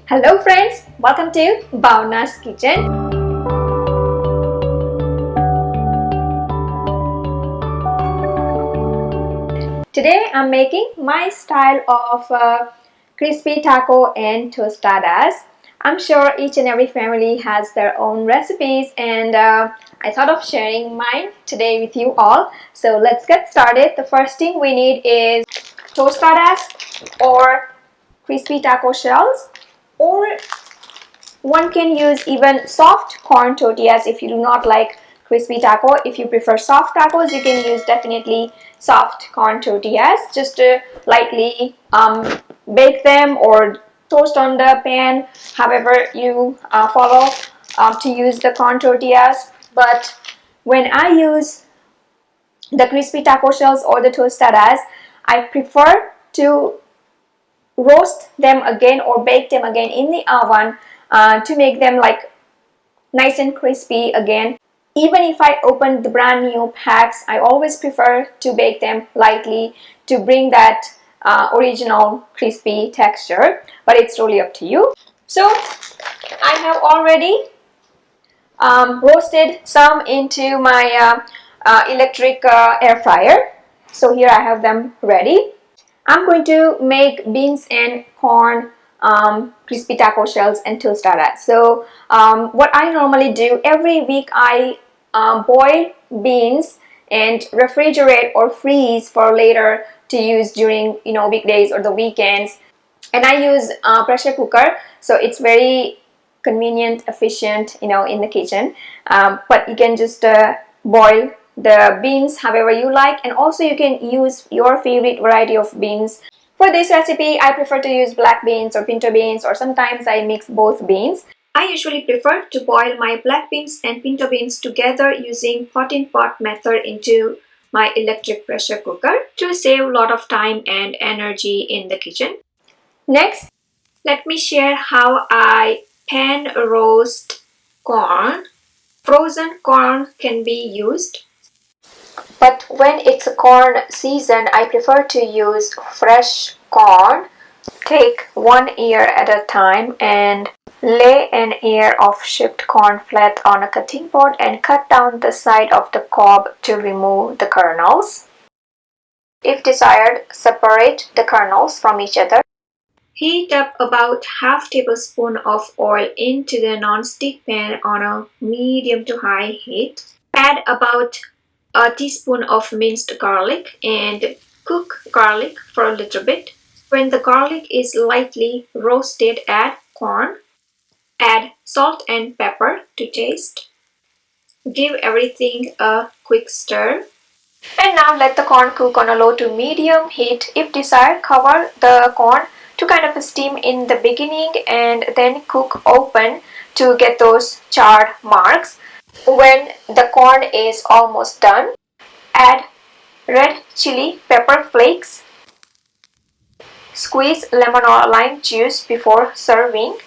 Hello friends, welcome to Bhavna's kitchen. Today I'm making my style of crispy taco and tostadas. I'm sure each and every family has their own recipes, and I thought of sharing mine today with you all. So let's get started. The first thing we need is tostadas or crispy taco shells, or one can use even soft corn tortillas if you do not like crispy taco. If you prefer soft tacos, you can use definitely soft corn tortillas. Just lightly bake them or toast on the pan, however you follow to use the corn tortillas. But when I use the crispy taco shells or the tostadas, I prefer to roast them again or bake them again in the oven to make them like nice and crispy again. Even if I open the brand new packs, I always prefer to bake them lightly to bring that original crispy texture, but it's totally up to you. So I have already roasted some into my electric air fryer. So here I have them ready. I'm going to make beans and corn crispy taco shells and tostadas. So what I normally do every week, I boil beans and refrigerate or freeze for later to use during weekdays or the weekends. And I use pressure cooker, so it's very convenient, efficient, in the kitchen. But you can just boil the beans however you like, and also you can use your favorite variety of beans. For this recipe, I prefer to use black beans or pinto beans, or sometimes I mix both beans. I usually prefer to boil my black beans and pinto beans together using pot-in-pot method into my electric pressure cooker to save a lot of time and energy in the kitchen. Next, let me share how I pan roast corn. Frozen corn can be used, but when it's a corn season, I prefer to use fresh corn. Take one ear at a time and lay an ear of shipped corn flat on a cutting board and cut down the side of the cob to remove the kernels. If desired, separate the kernels from each other. Heat up about half tablespoon of oil into the non-stick pan on a medium to high heat. Add about a teaspoon of minced garlic and cook garlic for a little bit. When the garlic is lightly roasted, add corn. Add salt and pepper to taste. Give everything a quick stir. And now let the corn cook on a low to medium heat. If desired, cover the corn to kind of steam in the beginning and then cook open to get those charred marks. When the corn is almost done, add red chili pepper flakes. Squeeze lemon or lime juice before serving.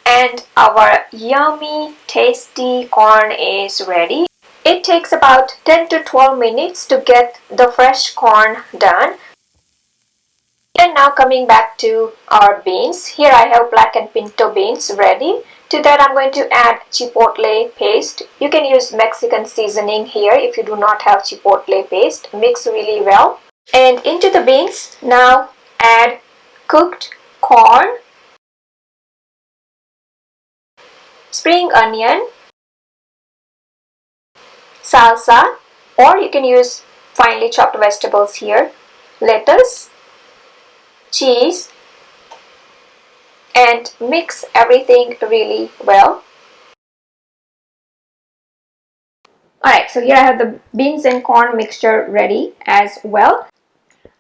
And our yummy, tasty corn is ready. It takes about 10 to 12 minutes to get the fresh corn done. And now coming back to our beans. Here I have black and pinto beans ready. To that I'm going to add chipotle paste. You can use Mexican seasoning here if you do not have chipotle paste. Mix really well. And into the beans now add cooked corn, spring onion, salsa, or you can use finely chopped vegetables here, lettuce, cheese, and mix everything really well. Alright, so here I have the beans and corn mixture ready as well.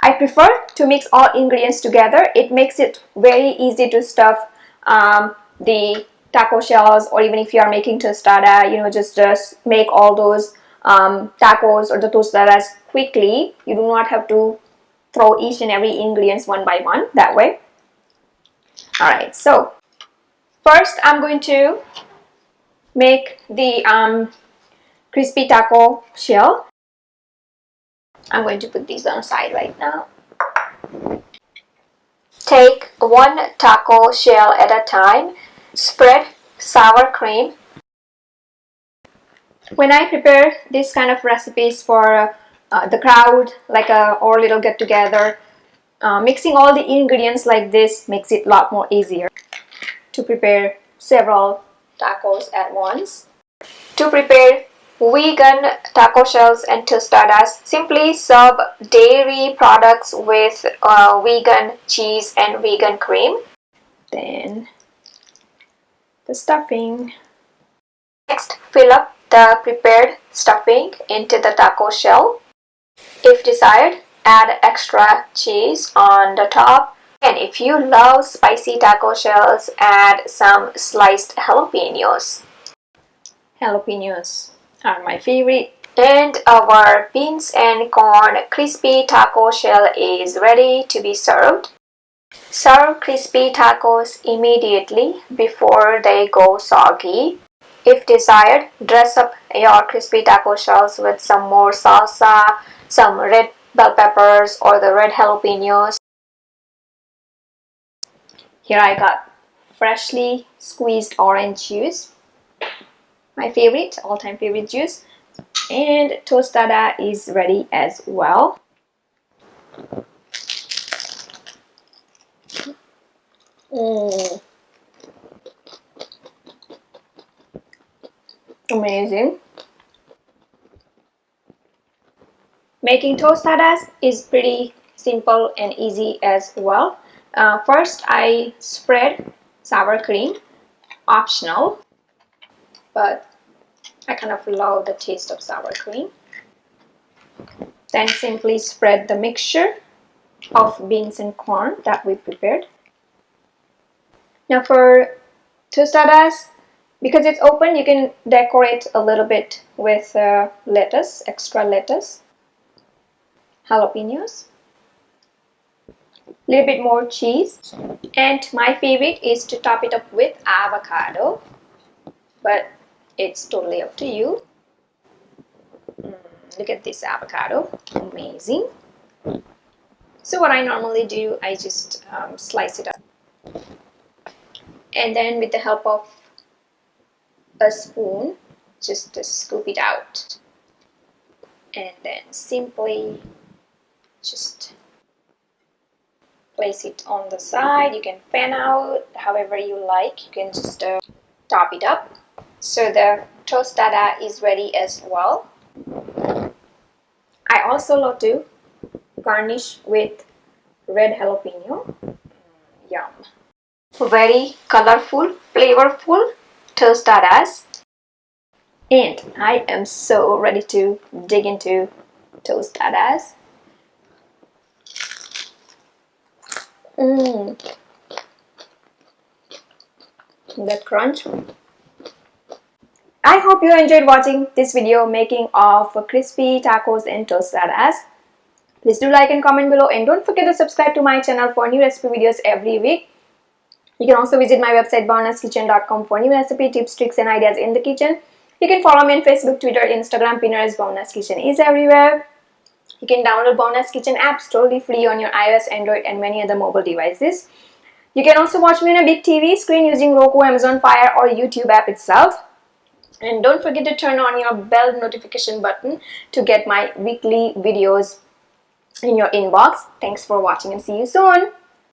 I prefer to mix all ingredients together. It makes it very easy to stuff the taco shells, or even if you are making tostada, just make all those tacos or the tostadas quickly. You do not have to throw each and every ingredients one by one that way. Alright, so first I'm going to make the crispy taco shell. I'm going to put these on the side right now. Take one taco shell at a time. Spread sour cream. When I prepare this kind of recipes for the crowd, like or little get together, mixing all the ingredients like this makes it a lot more easier to prepare several tacos at once. To prepare vegan taco shells and tostadas, simply sub dairy products with vegan cheese and vegan cream. Then the stuffing. Next, fill up the prepared stuffing into the taco shell. If desired, add extra cheese on the top. And if you love spicy taco shells, add some sliced jalapenos. Jalapenos are my favorite. And our beans and corn crispy taco shell is ready to be served. Serve crispy tacos immediately before they go soggy. If desired, dress up your crispy taco shells with some more salsa, some red bell peppers or the red jalapenos. Here I got freshly squeezed orange juice, my favorite, all-time favorite juice, and tostada is ready as well. Amazing. Making tostadas is pretty simple and easy as well. First, I spread sour cream, optional, but I kind of love the taste of sour cream. Then simply spread the mixture of beans and corn that we prepared. Now for tostadas, because it's open, you can decorate a little bit with lettuce, extra lettuce, jalapenos, a little bit more cheese, and my favorite is to top it up with avocado, but it's totally up to you. Look at this avocado, amazing. So what I normally do, I just slice it up, and then with the help of a spoon, just scoop it out, and then simply just place it on the side. You can fan out however you like. You can just top it up. So the tostada is ready as well. I also love to garnish with red jalapeno. Yum. Very colorful, flavorful tostadas. And I am so ready to dig into tostadas. That crunch. I hope you enjoyed watching this video making of crispy tacos and tostadas. Please do like and comment below, and don't forget to subscribe to my channel for new recipe videos every week. You can also visit my website bhavnaskitchen.com for new recipe tips, tricks and ideas in the kitchen. You can follow me on Facebook, Twitter, Instagram, Pinterest. Bhavna's Kitchen is everywhere. You can download Bhavna's Kitchen app totally free on your iOS, Android and many other mobile devices. You can also watch me on a big TV screen using Roku, Amazon Fire or YouTube app itself. And don't forget to turn on your bell notification button to get my weekly videos in your inbox. Thanks for watching and see you soon.